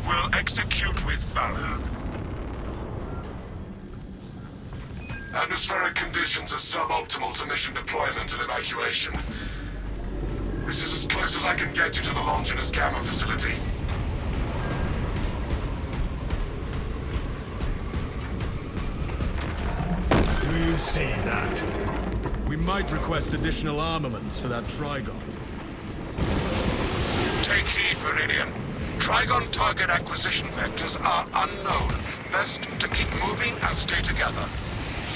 will execute with valor. Atmospheric conditions are suboptimal to mission deployment and evacuation. This is as close as I can get you to the Longinus Gamma facility. Do you see that? We might request additional armaments for that Trigon. Take heed, Viridian. Trigon target acquisition vectors are unknown. Best to keep moving and stay together.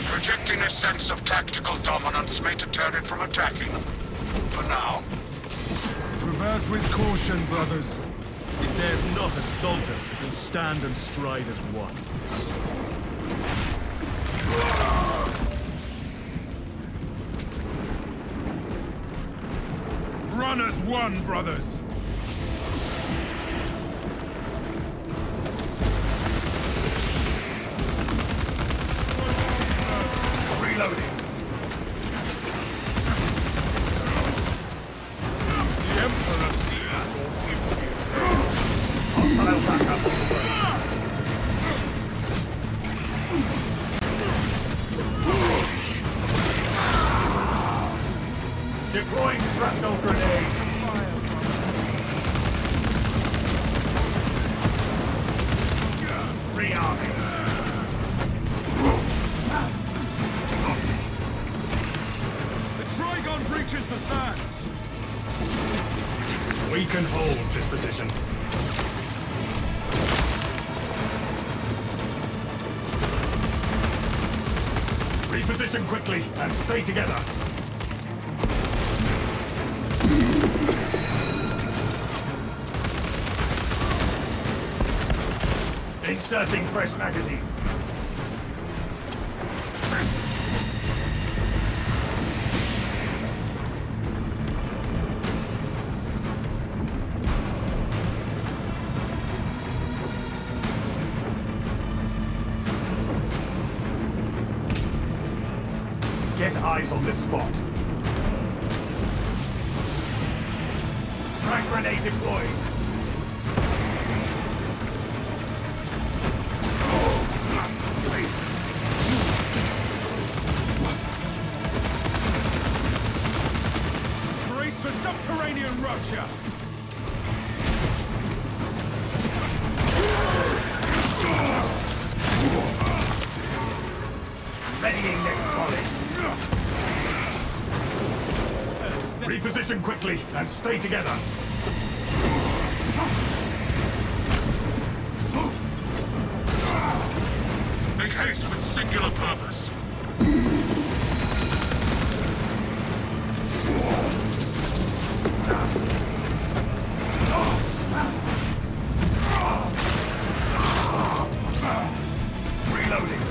Projecting a sense of tactical dominance may deter it from attacking. For now. Traverse with caution, brothers. It dares not assault us, it will stand and stride as one. Run as one, brothers! Reloading. The Emperor sees more people. Hostile backup on the way. Deploying shrapnel grenade. Rearming. The Trigon breaches the sands! We can hold this position. Reposition quickly and stay together. Inserting fresh magazine. Get eyes on this spot. Frag grenade deployed. Brace for subterranean rupture! Readying next volley. Reposition quickly and stay together. Make haste with singular purpose. Reloading.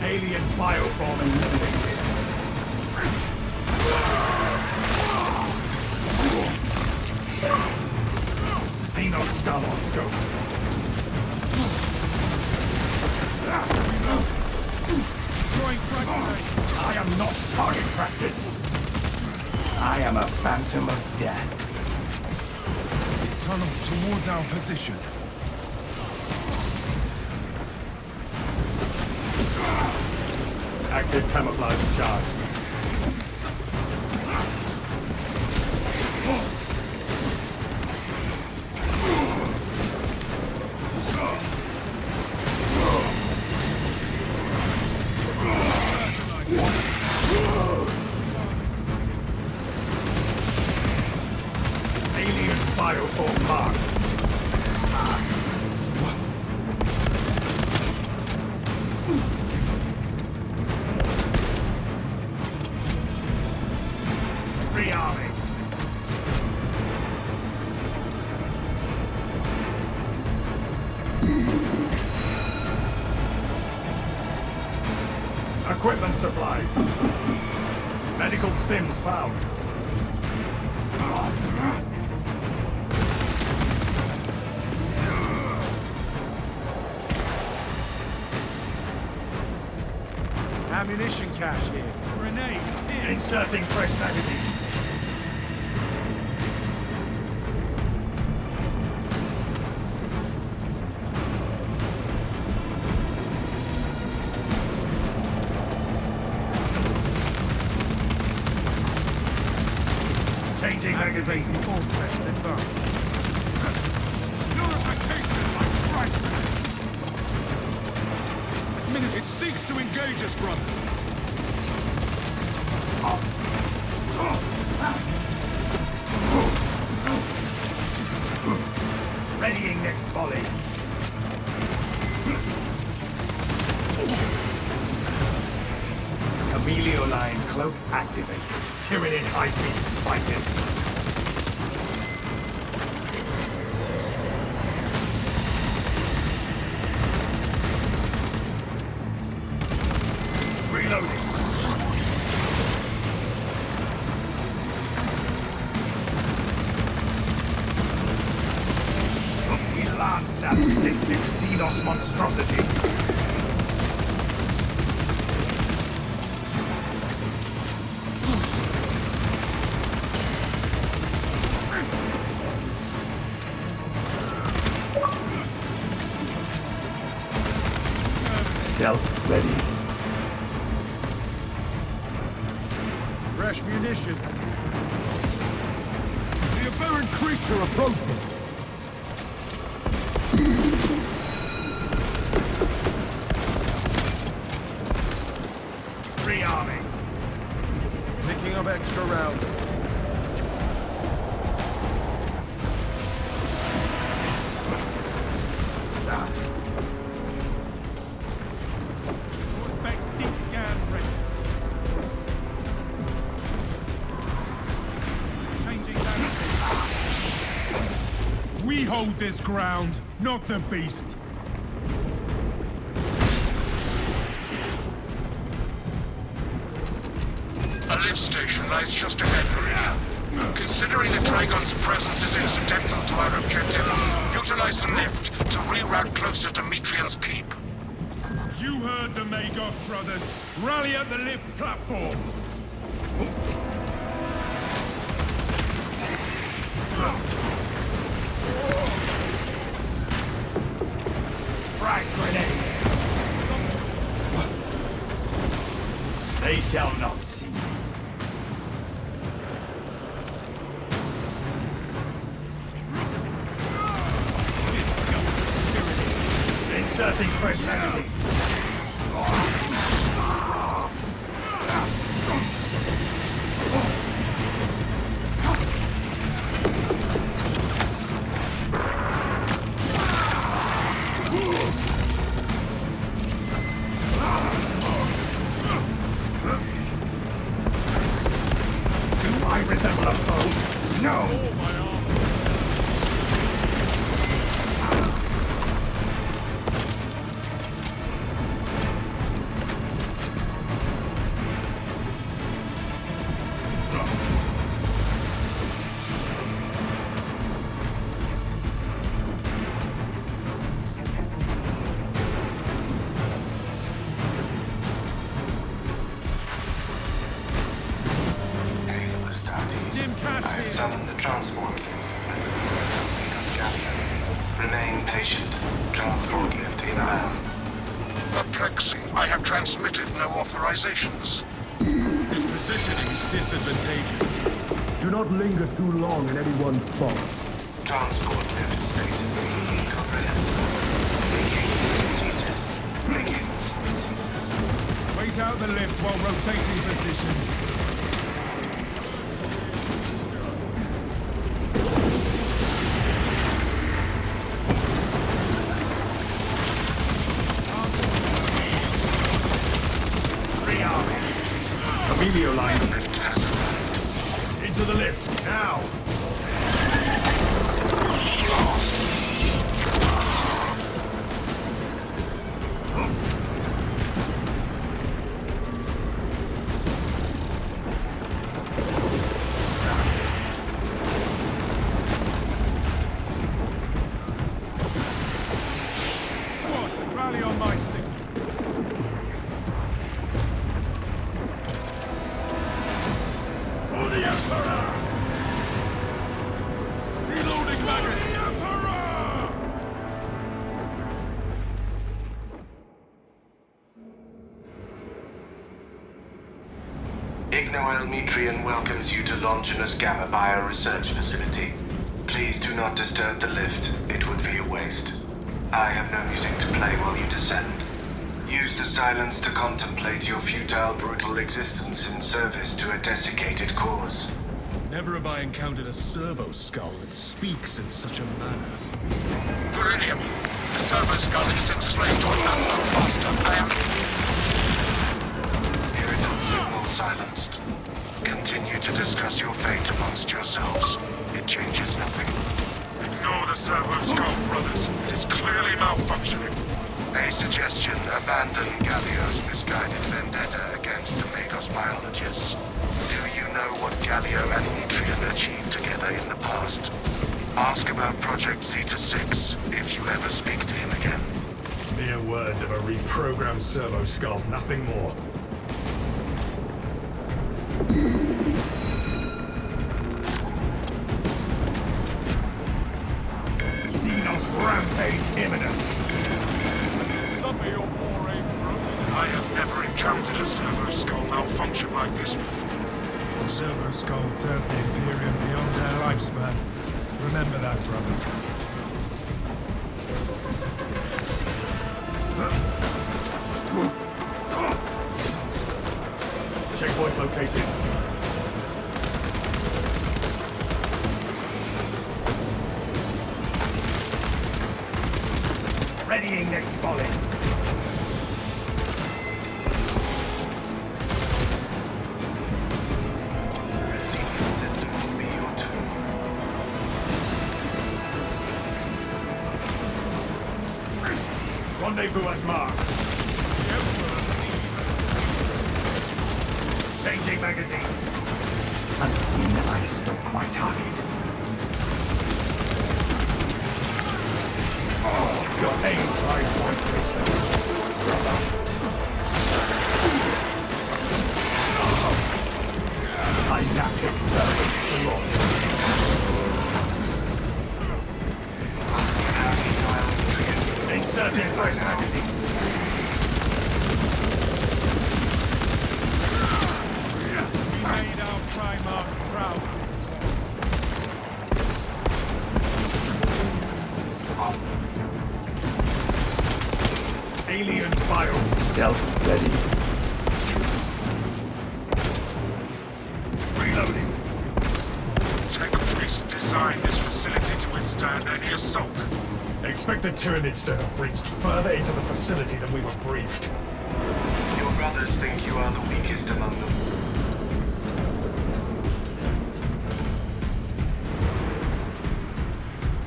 Alien bioform eliminated. Xenoscum on scope. Throwing frag grenades! I am not target practice. I am a phantom of death. Tunnels towards our position. Active camouflage charged. Alien bioform marked. Rearming. Equipment supplied. Medical stims found. Ammunition cache here. Grenade here. Inserting fresh magazine. Changing magazine. Activating all specs advantage. Purification like brightness! It seeks to engage us, brother. Readying next volley. Chameleoline cloak activated. Tyranid High Beast sighted. Reloading. We lanced that cystic Xenos monstrosity. Stealth ready. Fresh munitions. The aberrant creature approaching. Rearming. Picking up extra rounds. All specs deep scan ready. Changing magazine. We hold this ground, not the beast. A lift station lies just ahead, Marina. Considering the Trigon's presence is incidental to our objective, utilize the lift to reroute closer to Metrian's keep. You heard the Magos brothers. Rally at the lift platform. Frag grenade. They shall not see. Inserting fresh magazine. Do I resemble a foe? No! I have summoned the transport lift and request scanner. Remain patient. Transport lift inbound. Perplexing. I have transmitted no authorizations. His positioning is disadvantageous. Do not linger too long in any one spot. Transport lift status incomprehensible. Begins ceases. Begins ceases. Wait out the lift while rotating positions. Chameleoline Lift has arrived. into the lift, now! Squad, rally on my signal. For the Emperor! Reloading magazine! For the Emperor! Ignoel welcomes you to Longinus Gamma Bio Research Facility. Please do not disturb the lift. It would be a waste. I have no music to play while you descend. Use the silence to contemplate your futile, brutal existence in service to a desiccated cause. Never have I encountered a servo skull that speaks in such a manner. Viridian, the servo skull is enslaved to an unknown master. I am... Irritant signal silenced. Continue to discuss your fate amongst yourselves. It changes nothing. Ignore the servo skull, brothers. It is clearly malfunctioning. A suggestion: abandon Gallio's misguided vendetta against the Magos biologists. Do you know what Gallio and Metrian achieved together in the past? Ask about Project Zeta-6 if you ever speak to him again. Mere words of a reprogrammed servo skull, nothing more. Xenos rampage imminent. I have never encountered a servo skull malfunction like this before. Servo skulls serve the Imperium beyond their lifespan. Remember that, brothers. Checkpoint located. Readying next volley. Xenia's system will be your tomb. Rendezvous at mark. Changing magazine. Unseen, I stalk my target. Your aim tries point precision, brother. Synaptic circuits lost. Inserting first magazine. We made our Primarch proud. Alien bio. Stealth ready. Reloading. Tech priests designed this facility to withstand any assault. Expect the Tyranids to have breached further into the facility than we were briefed. Your brothers think you are the weakest among them.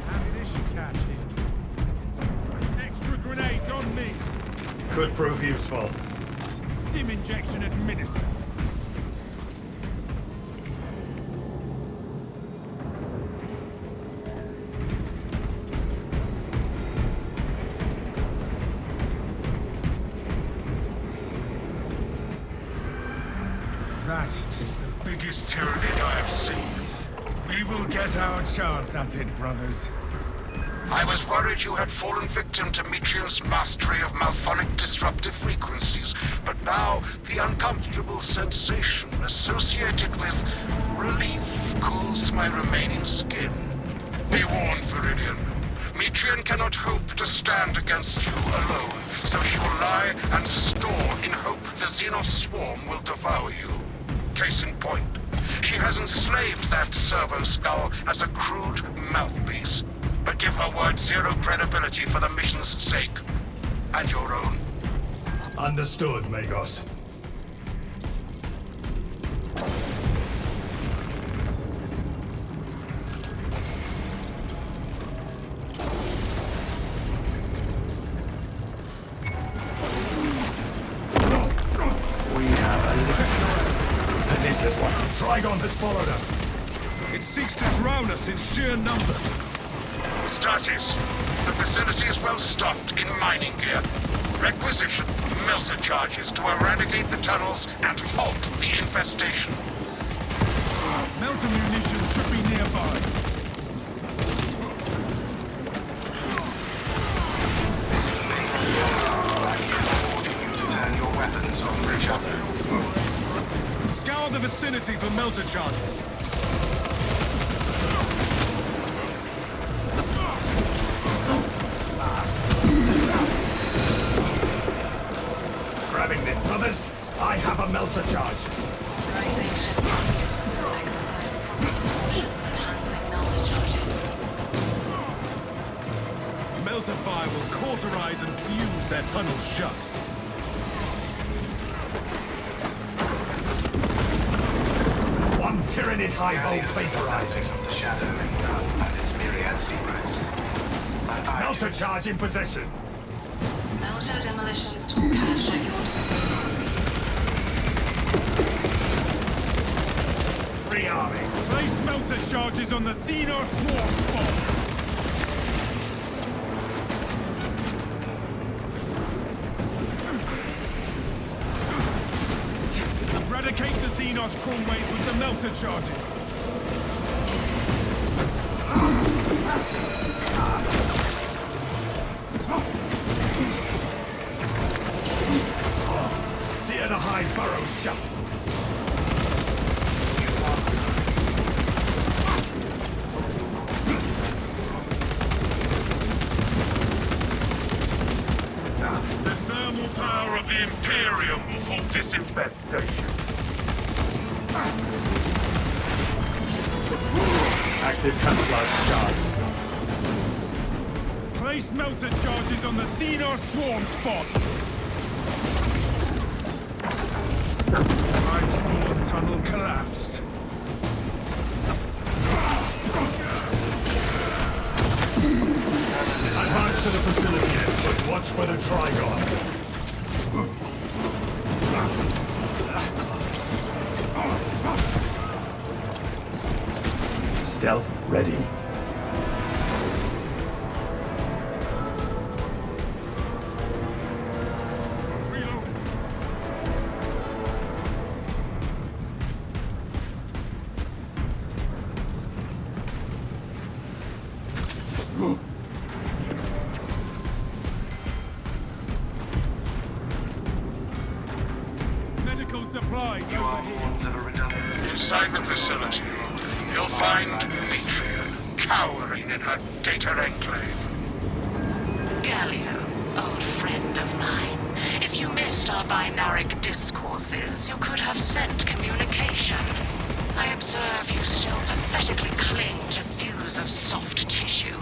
Ammunition cache here. Extra grenades on me. Could prove useful. Stim injection administered. That is the biggest Tyranid I have seen. We will get our chance at it, brothers. I was worried you had fallen victim to Metrian's mastery of malphonic disruptive frequencies, but now the uncomfortable sensation associated with relief cools my remaining skin. Be warned, Viridian. Metrian cannot hope to stand against you alone, so she will lie and store in hope the Xenos swarm will devour you. Case in point, she has enslaved that servo skull as a crude mouthpiece. But give her word zero credibility for the mission's sake. And your own. Understood, Magos. We have a lift. And this is what Trigon has followed us. It seeks to drown us in sheer numbers. Status. The facility is well stocked in mining gear. Requisition melter charges to eradicate the tunnels and halt the infestation. Melter munitions should be nearby. Turn your weapons on each other. Scour the vicinity for melter charges. Grabbing this, brothers. I have a melter charge. Rising ship. Exercise proper precautions when handling melter charges. Melter fire will cauterize and fuse their tunnels shut. One Tyranid high-volt vaporizing. Of the shadow and its myriad secrets. Melter charge in possession. Melter demolitions tool cache at your disposal. Rearming. Place melter charges on the Xenos swarm spots. Eradicate the Xenos crawlways with the melter charges. Sear the high burrow shut. The thermal power of the Imperium will halt this infestation. Active camouflage charge. Place melter charges on the Xenos swarm spots. Hive spawn tunnel collapsed. Advance to the facility, but watch for the Trigon. Stealth ready. Medical supplies. You are horns of a redundant. Inside the facility, you'll find Atrium cowering in her data enclave. Gallia, old friend of mine. If you missed our binaric discourses, you could have sent communication. I observe you still pathetically cling to thews of soft tissue.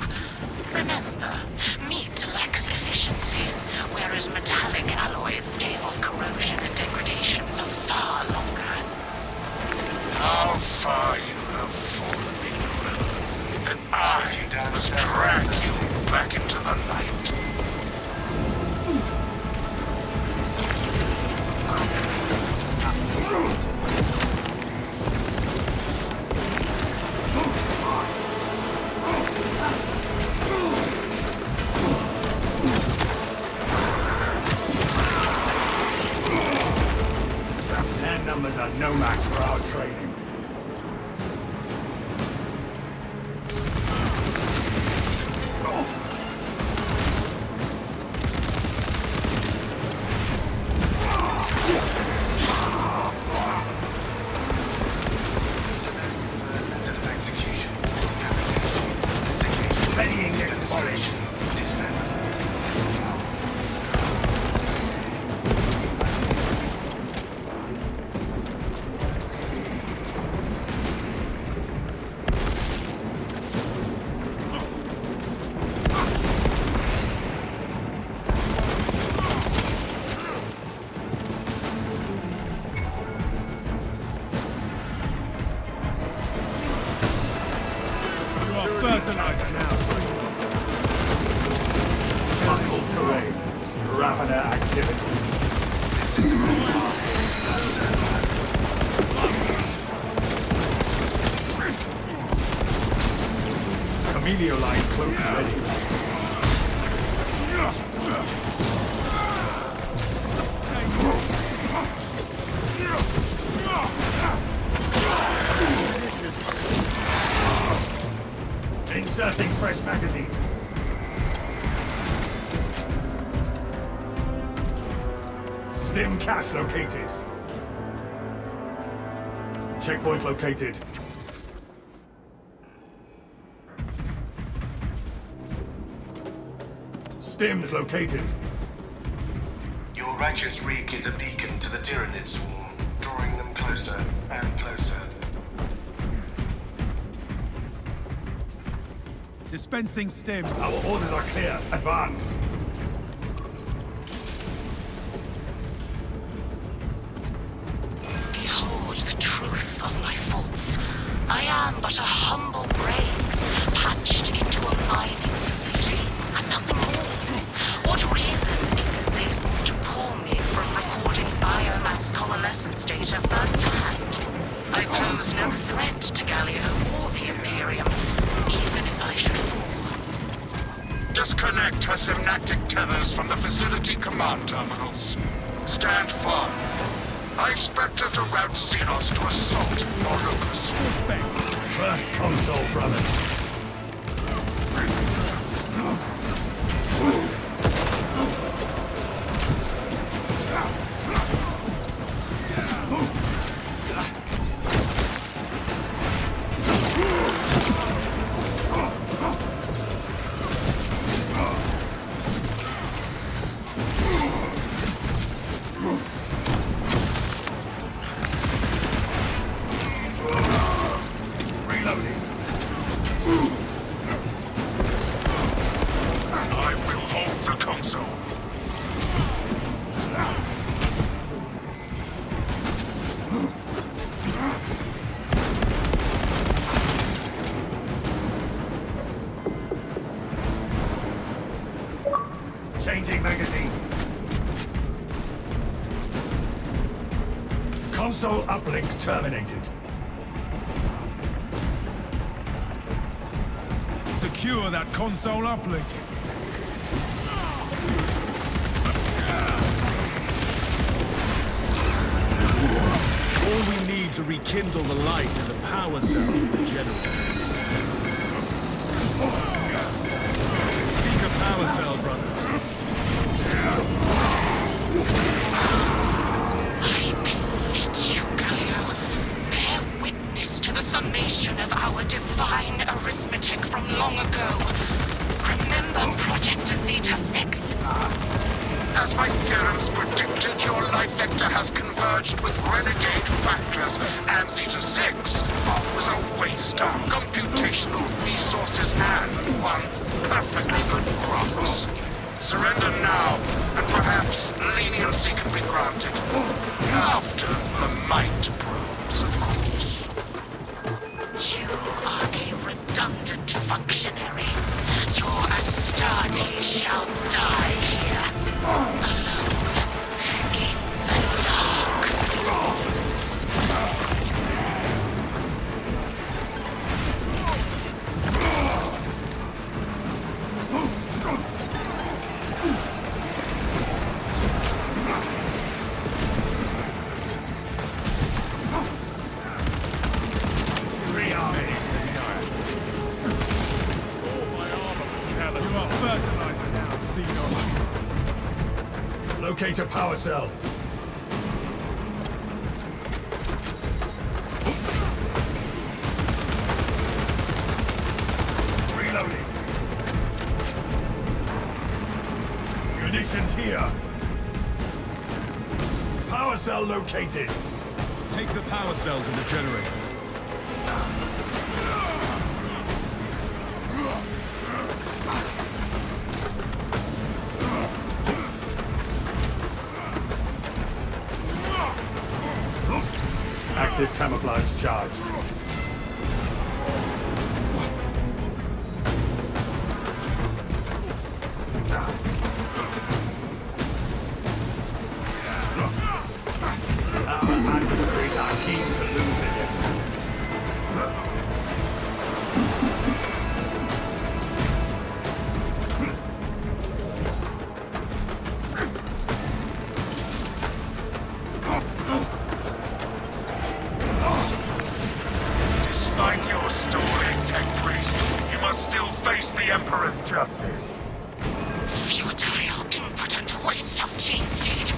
Remember, meat lacks efficiency, whereas metallic alloys stave off corrosion and degradation for far longer. How far you have fallen, Ignorant, that I must drag you back into the light. Their numbers are no match for our training. Method of execution. Decapitation. Readying exploration. Dismemberment. You are fertilizer now. Buckle terrain. Ravener activity. Camelio line cloak ready. Inserting fresh magazine. Stim cache located. Checkpoint located. Stims located. Your righteous reek is a beacon to the Tyrannid swarm, drawing them closer and closer. Dispensing stim. Our orders are clear. Advance. Behold the truth of my faults. I am but a humble brain, patched into a mining facility, and nothing more. What reason exists to pull me from recording biomass coalescence data firsthand? I pose no threat to Galio or the Imperium, even if I should fall. Disconnect her synaptic tethers from the facility command terminals. Stand firm. I expect her to route Xenos to assault your locus. First console, brothers. I will hold the console. Changing magazine. Console uplink terminated. Secure that console uplink. All we need to rekindle the light is a power cell for the generator. Seek a power cell, brothers. I beseech you, Galio, bear witness to the summation of our divine arithmetic from long ago. Remember Project Zeta 6? As my theorems predicted, your life vector has converged with renegade factors, and Zeta 6 was a waste of computational resources and one perfectly good crops. Surrender now, and perhaps leniency can be granted. After the might probes, of course. You are a redundant functionary. Your Astarte shall die here, alone, in the dark. You are fertilizer now, Xenon. Locate a power cell. Reloading. Munitions here. Power cell located. Take the power cell to the generator. Active camouflage charged. Our adversaries are keen to lose again. Mind your stalling, tech priest. You must still face the Emperor's justice. Futile, impotent waste of gene seed.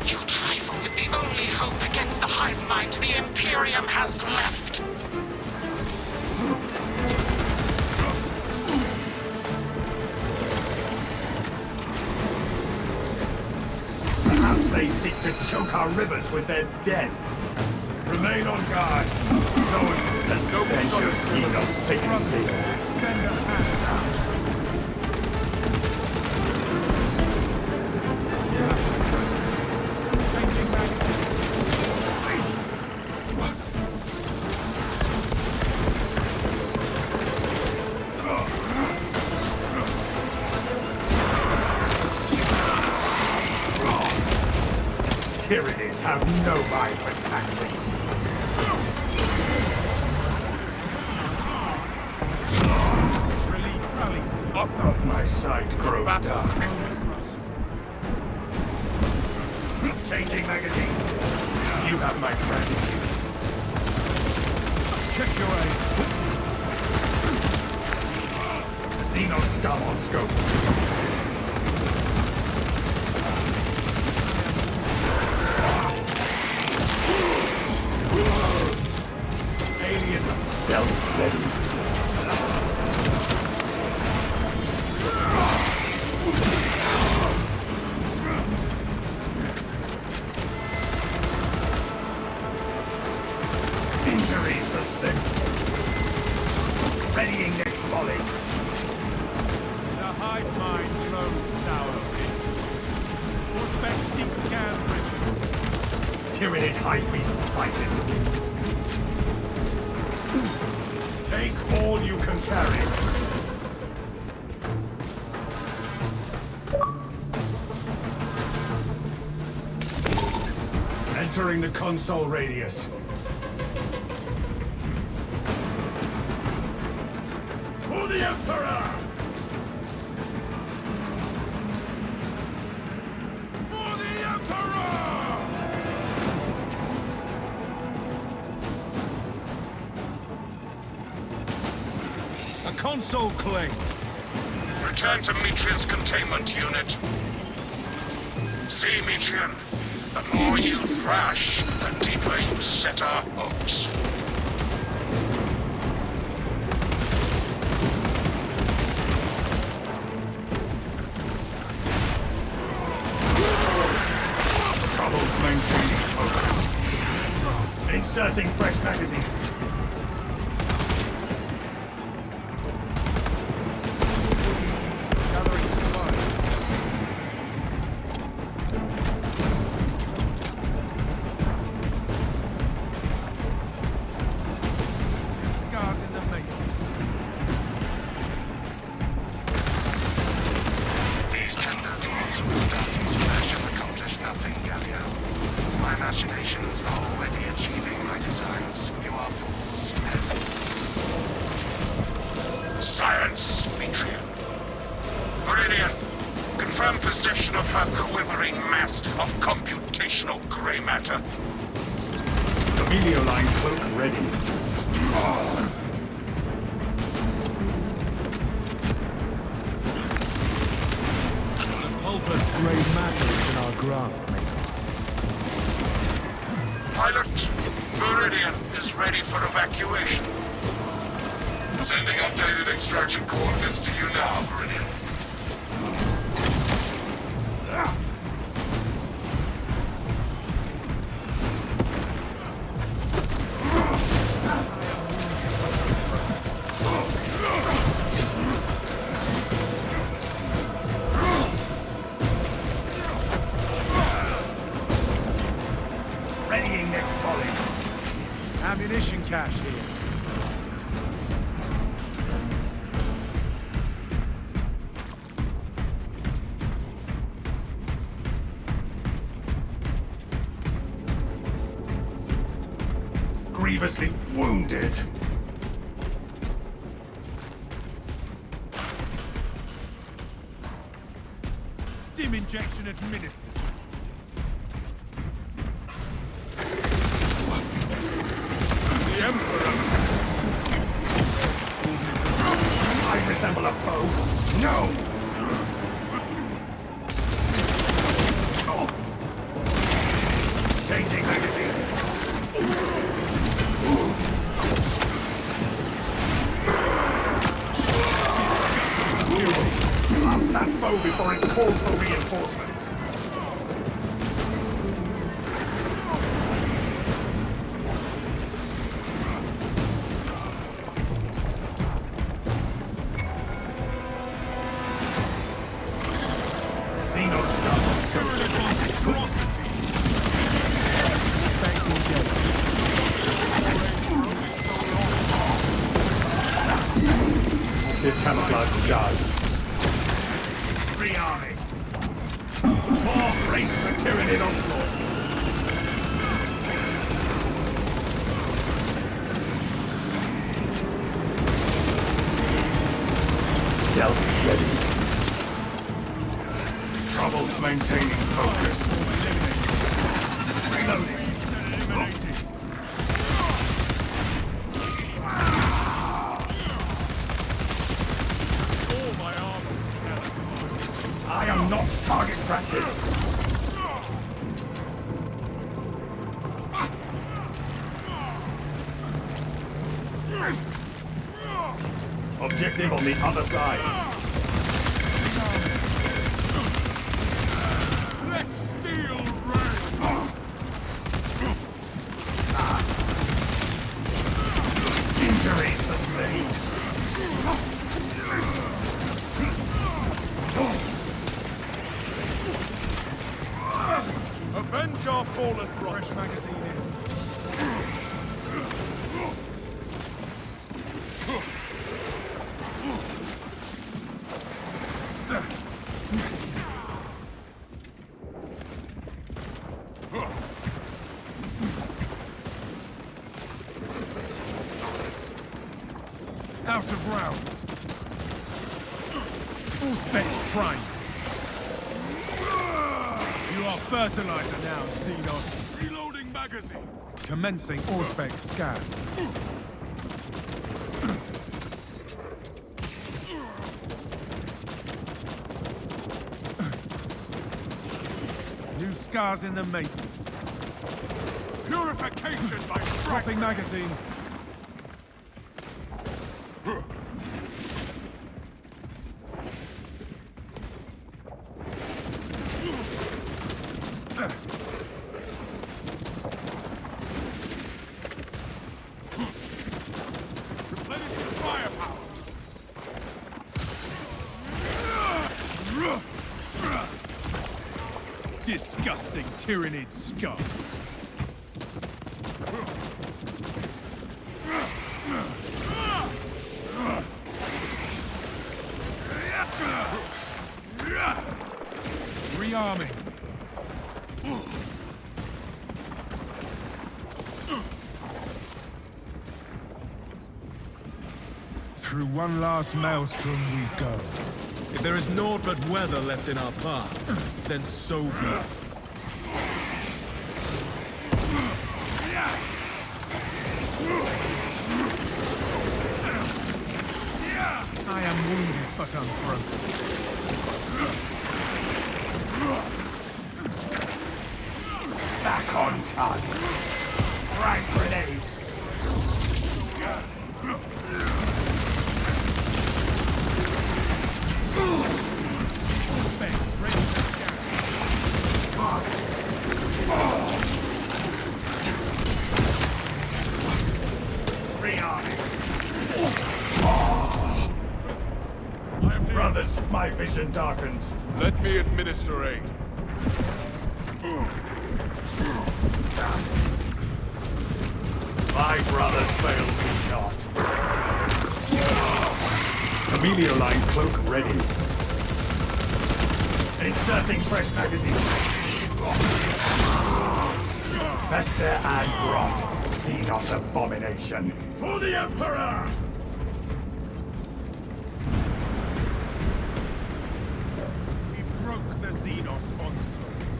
You trifle with the only hope against the hive mind the Imperium has left. Perhaps they seek to choke our rivers with their dead. Remain on guard. Someone has no Xenos vacancy. Extend a hand. Changing magazine. Tyranids have no mind for tactics. Relief rallies to your Up side. my sight grows dark. Changing magazine. You have my gratitude. Check your aim. Xeno scum on scope. Alien stealth ready. Injury sustained. Readying next volley. The hive mind loads our pit. Prospects deep scan river. Tyranid High Priest sighted. Take all you can carry. Entering the console radius. For the Emperor! For the Emperor! A console claim. Return to Metrian's containment unit. See, Metrian, the more you thrash, the deeper you set our hooks. Trouble maintaining focus. Inserting fresh magazine. Gathering supplies. Scars in the making. These tender tools of Astartes flesh have accomplished nothing, Gallia. My machinations are already achieving my designs. You are fools, peasants. Science, Metrian. Meridian, confirm possession of her quivering mass of computational gray matter. Emilio line cloak ready. The pulpit grey matter is in our grasp. Pilot, Meridian is ready for evacuation. Sending updated extraction coordinates to you now, Meridian. Readying next volley. Ammunition cache here. Grievously wounded. Stim injection administered. The Emperor's No! Changing magazine. Blast that foe before it calls for reinforcements. Camouflage charged. Rearming. More brace for Tyranid onslaught. Stealth ready. Trouble maintaining focus. Reloading. I am not target practice. Objective on the other side. Let's steal rain! Injury sustained. Avenge our fallen brother. Fresh magazine in. Out of rounds. All specs primed. You are fertilizer now, Xenos. Reloading magazine. Commencing Auspex scan. New scars in the making. Purification by Dropping magazine. Disgusting Tyranid scum. Rearming. Through one last maelstrom we go. If there is naught but weather left in our path, then so be it. I am wounded but unbroken. Back on target. Frag grenade. Brothers, my vision darkens. Let me administer aid. My brothers failed me not. Chameleon line cloak ready. Inserting fresh magazine. Fester and rot. Xenos abomination. For the Emperor! We broke the Xenos onslaught.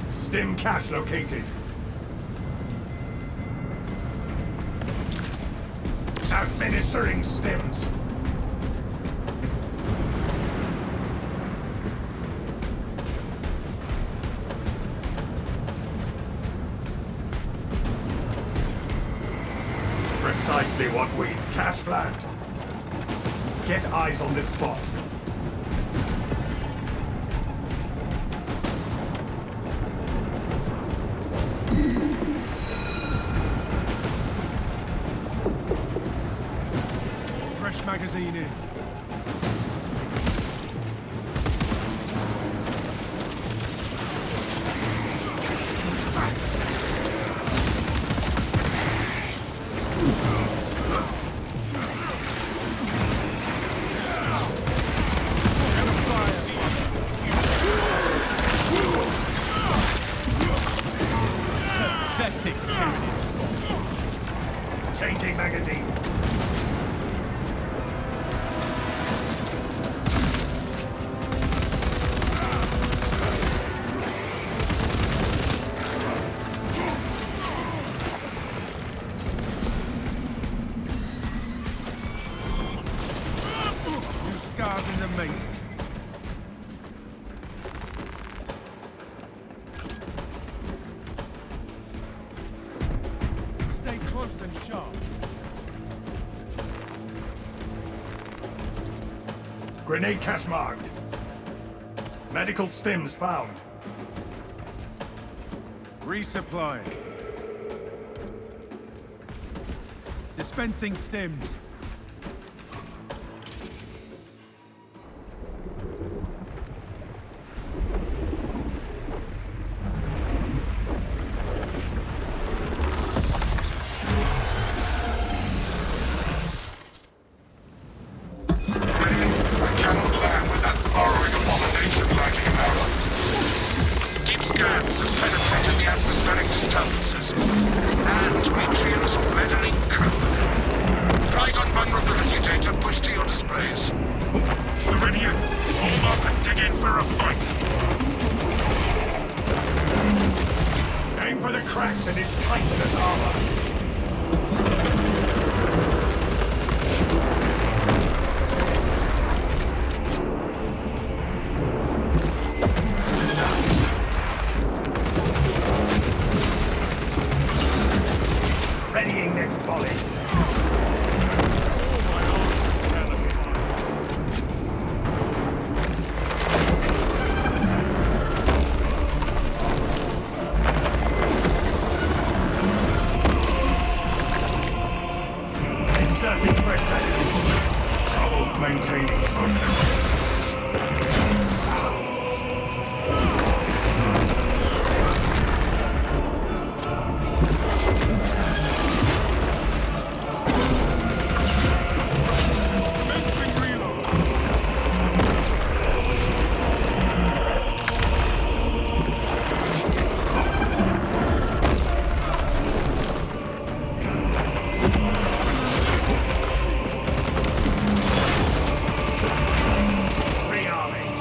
Stim cache located. Administering stims. Precisely what we cash flagged. Get eyes on this spot. Fresh magazine in. Pathetic tyranny. Changing magazine. New scars in the making. Stay close and sharp. Grenade cache marked. Medical stims found. Resupplying. Dispensing stims. I cannot land with that burrowing abomination lurking about. Deep scans have penetrated the atmospheric disturbances. And Metrium's meddling code. Trigon vulnerability data pushed to your displays. Meridian, form up and dig in for a fight. Aim for the cracks in its chitinous armor. Readying next volley. Inserting fresh magazine. Trouble maintaining focus. Rearming.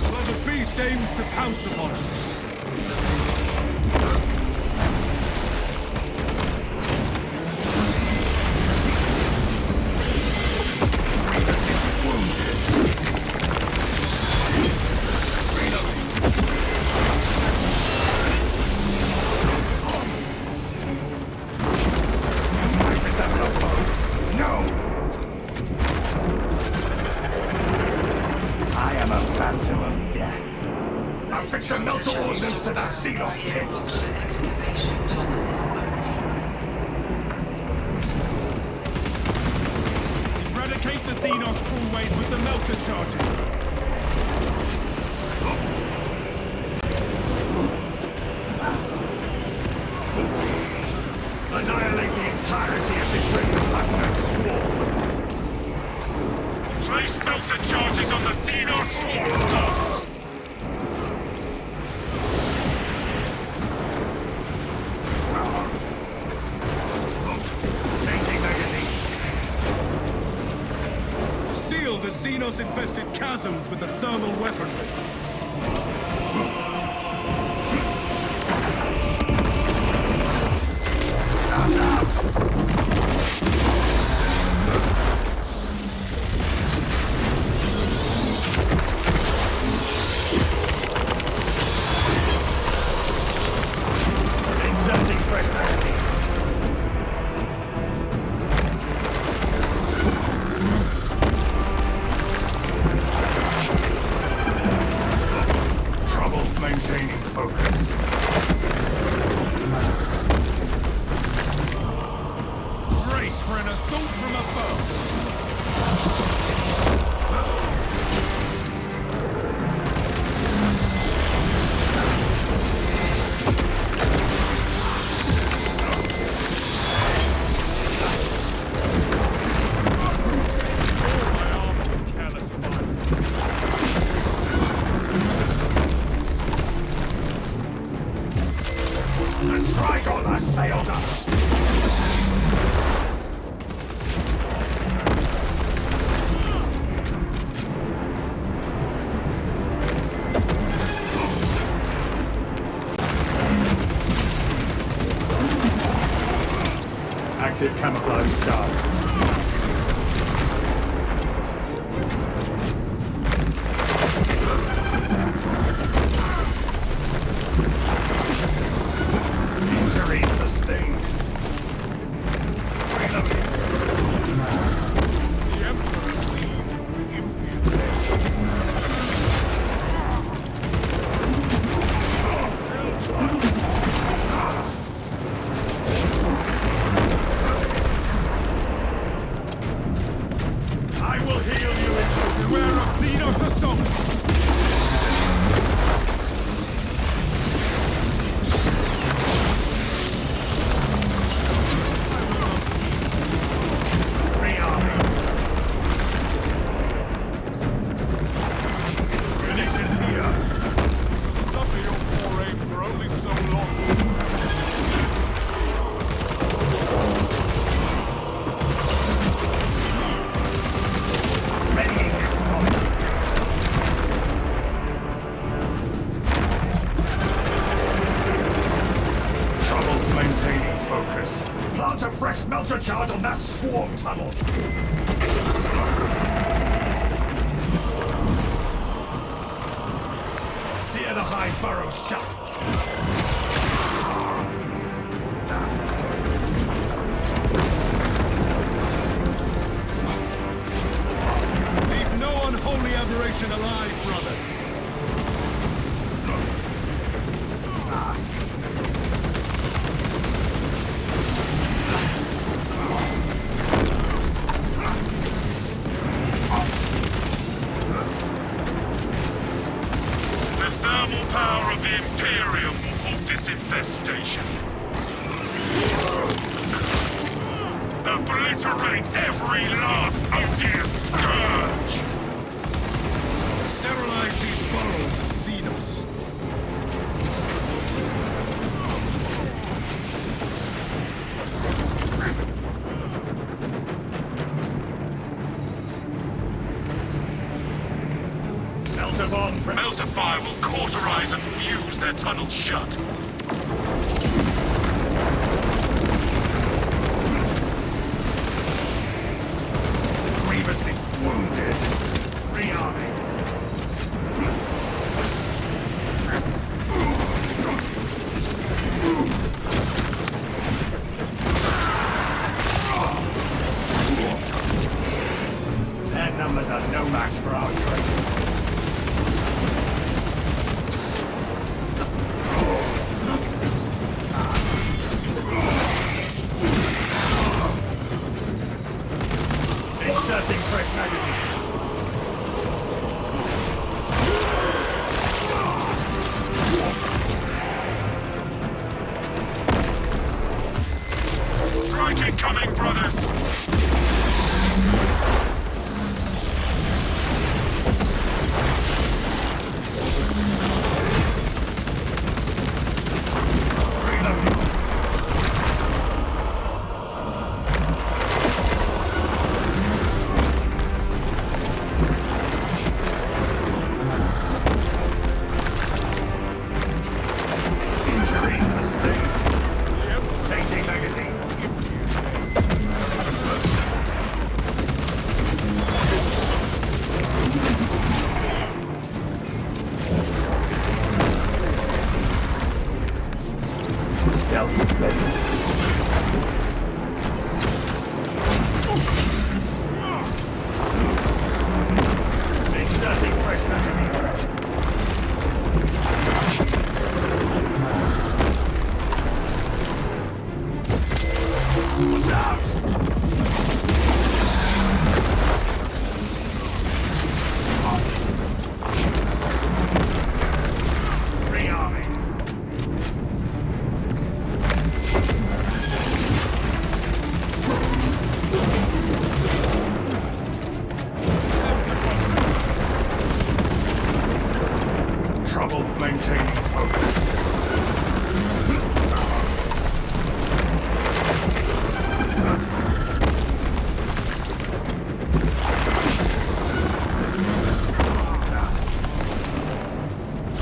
Well, the beast aims to pounce upon us. No! I am a phantom of death. Affix a melter ordnance to that seal-off pit. Excavation purposes only. Eradicate the Xenos crawlways with the melter charges. Annihilate the entirety of this repugnant swarm. Place melter charges on the Xenos swarm's huts. Changing magazine. Seal the Xenos-infested chasms with the thermal weaponry. Inserting fresh magazine. Trouble maintaining focus. Brace for an assault from above. The Trigon assails us! Active camouflage charged. Injury sustained. Reloading. The Emperor sees impudence. I will heal you in Beware of Xenos assaults! rearming. Munitions here. Suffer your foray for only so long. Readying next point. Trouble maintaining focus. Plant a fresh melter charge on that swarm tunnel. Sear the high burrow shut. Leave no unholy aberration alive, brothers. The thermal power of the Imperium will halt this infestation. Obliterate every last odious scourge! Sterilize these burrows of Xenos. Melter bomb. Melter fire will cauterize and fuse their tunnels shut. Grievously wounded. Rearming. Their numbers are no match for our trade. Inserting fresh magazine. Strike incoming, brothers! yourself ready. Inserting fresh magazine. Watch out! Rearming. Trouble maintaining focus.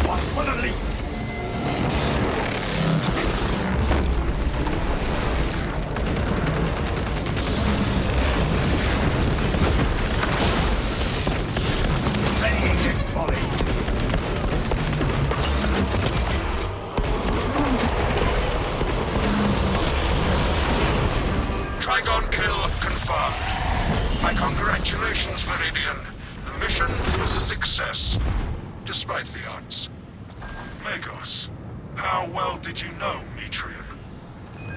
Watch for the leaf. Readying its body. Trigon kill confirmed. My congratulations, Viridian. The mission was a success, despite the odds. Magos, how well did you know Metrian?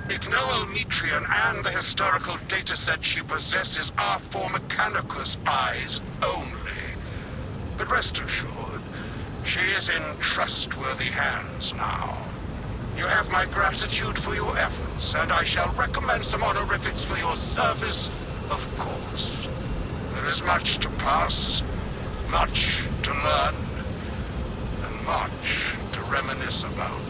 Ignoel Metrian and the historical dataset she possesses are for Mechanicus eyes only. But rest assured, she is in trustworthy hands now. You have my gratitude for your efforts, and I shall recommend some honorifics for your service, of course. There is much to pass, much to learn, and much to reminisce about.